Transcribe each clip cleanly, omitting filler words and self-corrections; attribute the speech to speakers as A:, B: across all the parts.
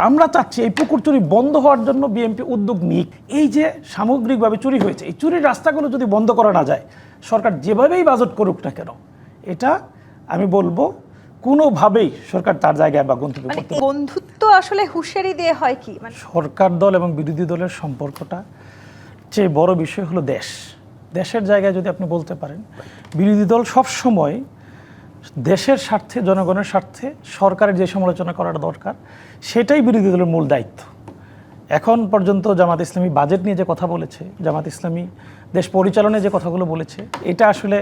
A: আমরা চাচ্ছি এই পুকুর চুরি বন্ধ হওয়ার জন্য বিএনপি উদ্যোগ নিক। এই যে সামগ্রিকভাবে চুরি হয়েছে, এই চুরির রাস্তাগুলো যদি বন্ধ করা না যায়, সরকার যেভাবেই বাজেট করুক না কেন, এটা আমি বলবো কোনোভাবেই সরকার তার জায়গায় বা গন্তব্যে করতে পারবে না।
B: বন্ধুত্ব আসলে হুঁশিয়ারি দিয়ে হয় কি,
A: সরকার দল এবং বিরোধী দলের সম্পর্কটা চেয়ে বড় বিষয় হলো দেশের জায়গায় যদি আপনি বলতে পারেন, বিরোধী দল সবসময় দেশের স্বার্থে, জনগণের স্বার্থে সরকারের যে সমালোচনা করাটা দরকার, সেটাই বিরোধী দলের মূল দায়িত্ব। এখন পর্যন্ত জামাত ইসলামী বাজেট নিয়ে যে কথা বলেছে, জামাত ইসলামী দেশ পরিচালনায় যে কথাগুলো বলেছে, এটা আসলে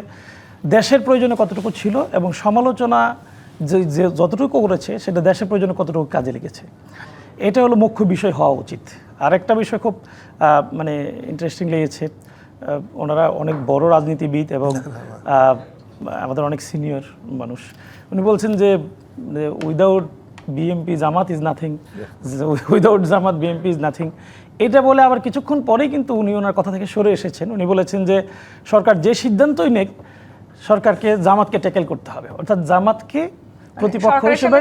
A: দেশের প্রয়োজনে কতটুকু ছিল এবং সমালোচনা যে যতটুকু করেছে সেটা দেশের প্রয়োজনে কতটুকু কাজে লেগেছে, এটা হলো মুখ্য বিষয় হওয়া উচিত। আরেকটা বিষয় খুব ইন্টারেস্টিং লেগেছে, ওনারা অনেক বড় রাজনীতিবিদ এবং আমাদের অনেক সিনিয়র মানুষ, উনি বলছেন যে without BMP Jamaat is nothing, without Jamaat BMP is nothing. এটা বলে আবার কিছুক্ষণ পরেই কিন্তু উনি ওনার কথা থেকে সরে এসেছেন। উনি বলেছেন যে সরকার যে সিদ্ধান্তই নেক, সরকারকে জামাতকে ট্যাকেল করতে হবে, অর্থাৎ জামাতকে প্রতিপক্ষ হিসেবে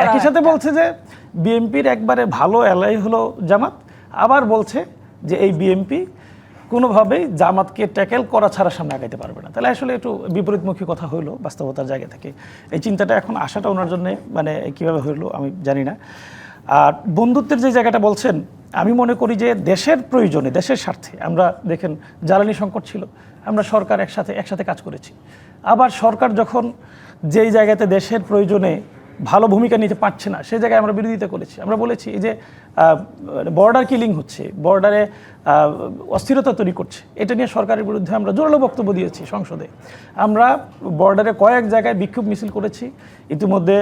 A: একই সাথে বলছে যে বিএনপির একবারে ভালো এলাই হলো জামাত, আবার বলছে যে এই বিএনপি কোনোভাবেই জামাতকে ট্যাকেল করা ছাড়া সামনে আগাইতে পারবে না। তাহলে আসলে একটু বিপরীতমুখী কথা হইলো বাস্তবতার জায়গা থেকে। এই চিন্তাটা এখন আসাটা ওনার জন্য কীভাবে হইলো আমি জানি না। আর বন্ধুত্বের যে জায়গাটা বলছেন, আমি মনে করি যে দেশের প্রয়োজনে, দেশের স্বার্থে, আমরা দেখেন জ্বালানি সংকট ছিল, আমরা সরকার একসাথে কাজ করেছি। আবার সরকার যখন যেই জায়গাতে দেশের প্রয়োজনে ভালো ভূমিকা নিতে পারছে না, সেই জায়গায় আমরা বিরোধিতা করেছি। আমরা বলেছি এই যে বর্ডার কিলিং হচ্ছে, বর্ডারে অস্থিরতা তৈরি করছে, এটা নিয়ে সরকারের বিরুদ্ধে আমরা জোরালো বক্তব্য দিয়েছি সংসদে। আমরা বর্ডারে কয়েক জায়গায় বিক্ষোভ মিছিল করেছি, ইতিমধ্যে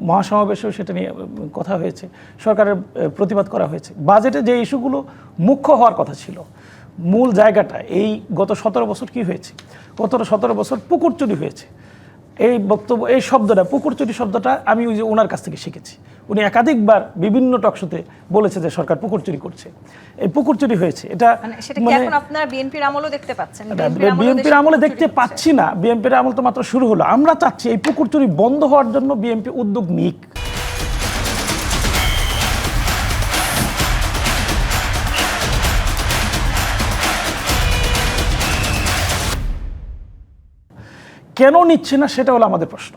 A: মহাসমাবেশেও সেটা নিয়ে কথা হয়েছে, সরকারের প্রতিবাদ করা হয়েছে। বাজেটে যে ইস্যুগুলো মুখ্য হওয়ার কথা ছিল, মূল জায়গাটা এই গত 17 বছর কি হয়েছে, গত 17 বছর পুকুর চুরি হয়েছে। এই বক্তব্য, এই শব্দটা, পুকুর চুরি শব্দটা আমি ওই যে ওনার কাছ থেকে শিখেছি। উনি একাধিকবার বিভিন্ন টকশোতে বলেছে যে সরকার পুকুর চুরি করছে, এই পুকুর চুরি হয়েছে। এটা
B: আপনারা বিএনপির আমলও দেখতে পাচ্ছেন?
A: বিএনপির আমলে দেখতে পাচ্ছি না, বিএনপির আমল তো মাত্র শুরু হলো। আমরা চাচ্ছি এই পুকুর চুরি বন্ধ হওয়ার জন্য বিএনপি উদ্যোগ নিক। কেন নিচ্ছে না সেটা হলো আমাদের প্রশ্ন।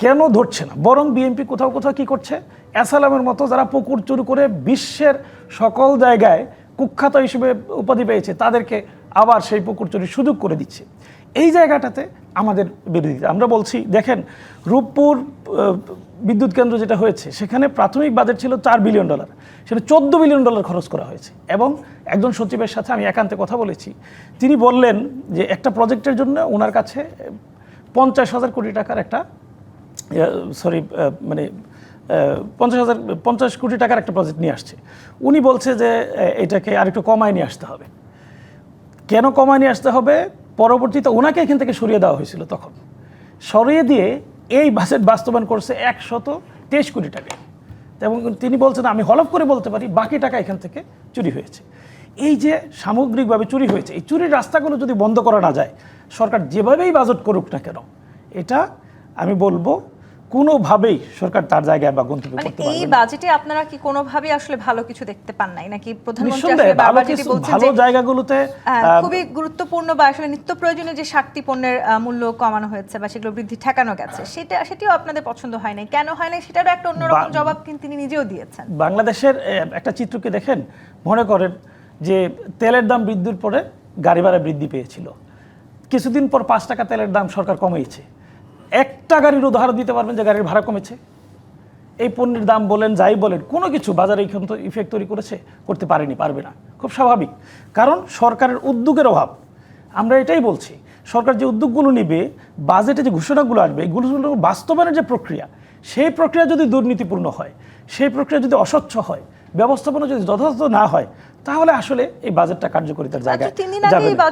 A: কেন ধরছে না? বরং বিএনপি কোথাও কোথাও কি করছে, এসালামের মতো যারা পুকুর চুরি করে বিশ্বের সকল জায়গায় কুখ্যাত হিসেবে উপাধি পেয়েছে, তাদেরকে আবার সেই পুকুর চুরির সুযোগ করে দিচ্ছে। এই জায়গাটাতে আমাদের বিরোধিতা। আমরা বলছি, দেখেন রূপপুর বিদ্যুৎ কেন্দ্র যেটা হয়েছে, সেখানে প্রাথমিক বাজেট ছিল $4 বিলিয়ন, সেটা $14 বিলিয়ন খরচ করা হয়েছে। এবং একজন সচিবের সাথে আমি একান্তে কথা বলেছি, তিনি বললেন যে একটা প্রজেক্টের জন্য ওনার কাছে 50,000 কোটি টাকার একটা 50 কোটি টাকার একটা প্রজেক্ট নিয়ে আসছে। উনি বলছে যে এটাকে আরেকটু কমায় নিয়ে আসতে হবে। কেন কমায় নিয়ে আসতে হবে? পরবর্তীতে ওনাকে এখান থেকে সরিয়ে দেওয়া হয়েছিল, তখন সরিয়ে দিয়ে এই বাজেট বাস্তবায়ন করছে 123 কোটি টাকা। এবং তিনি বলছেন, আমি হলফ করে বলতে পারি বাকি টাকা এখান থেকে চুরি হয়েছে। এই যে সামগ্রিকভাবে চুরি হয়েছে, এই চুরির রাস্তাগুলো যদি বন্ধ করা না যায়, সরকার যেভাবেই বাজেট করুক না কেন, এটা আমি বলবো কোনোভাবেই সরকার তার জায়গায় বা গন্তব্যে করতে পারবে না।
B: এই বাজেটে আপনারা কি কোনোভাবেই আসলে ভালো কিছু দেখতে পান নাই, নাকি প্রধানমন্ত্রী আসলে বারবার যেটি বলছেন
A: ভালো জায়গাগুলোতে
B: খুবই গুরুত্বপূর্ণ বা আসলে নিত্য প্রয়োজনীয় যে 60টি পণ্যের মূল্য কমানো হয়েছে বা সেগুলো বৃদ্ধি ঠেকানো গেছে, সেটিও আপনাদের পছন্দ হয় নাই? কেন হয় নাই সেটারও একটা অন্যরকম জবাব কিন্তু তিনি নিজেও দিয়েছেন।
A: বাংলাদেশের একটা চিত্রকে দেখেন, মনে করেন যে তেলের দাম বৃদ্ধির পরে গাড়ি ভাড়া বৃদ্ধি পেয়েছিল, কিছুদিন পর 5 টাকা তেলের দাম সরকার কমিয়েছে। একটা গাড়ির উদাহরণ দিতে পারবেন যে গাড়ির ভাড়া কমেছে? এই পণ্যের দাম বলেন, যাই বলেন, কোনো কিছু বাজারে এখানে তো ইফেক্ট তৈরি করেছে? করতে পারেনি, পারবে না, খুব স্বাভাবিক। কারণ সরকারের উদ্যোগের অভাব। আমরা এটাই বলছি, সরকার যে উদ্যোগগুলো নিবে, বাজেটে যে ঘোষণাগুলো আসবে, এগুলো বাস্তবায়নের যে প্রক্রিয়া, সেই প্রক্রিয়া যদি দুর্নীতিপূর্ণ হয়, সেই প্রক্রিয়া যদি অস্বচ্ছ হয়, ব্যবস্থাপনা যদি যথাযথ না হয়, তাহলে আসলে এই বাজেটটা কার্যকরিতার জায়গায় যাবে না।